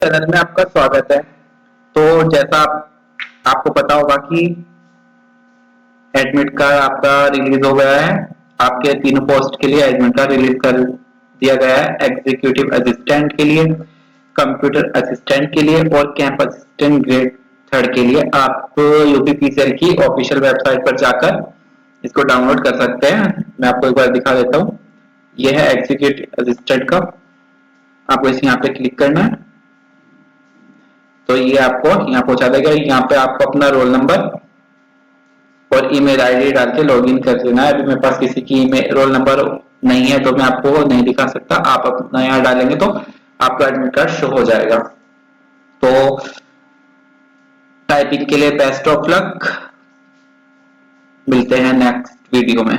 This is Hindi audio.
चैनल में आपका स्वागत है। तो जैसा आपको पता होगा कि एडमिट कार्ड आपका रिलीज हो गया है। आपके तीनों पोस्ट के लिए एडमिट कार्ड रिलीज कर दिया गया है। एग्जीक्यूटिव असिस्टेंट के लिए, कंप्यूटर असिस्टेंट के लिए और कैंप असिस्टेंट ग्रेड 3 के लिए आप यूपीपीसीएल की ऑफिशियल वेबसाइट पर जाकर इसको डाउनलोड कर सकते हैं। मैं आपको एक बार दिखा देता हूँ। यह है एग्जीक्यूटिव असिस्टेंट का। आपको इस यहाँ पे क्लिक करना है तो ये आपको यहाँ पहुंचा देगा। यहाँ पे आपको अपना रोल नंबर और ईमेल आईडी डाल के लॉगिन कर लेना है। अभी मेरे पास किसी की ईमेल रोल नंबर नहीं है तो मैं आपको नहीं दिखा सकता। आप अपना यहाँ डालेंगे तो आपका एडमिट कार्ड शो हो जाएगा। तो टाइपिंग के लिए बेस्ट ऑफ लक। मिलते हैं नेक्स्ट वीडियो में।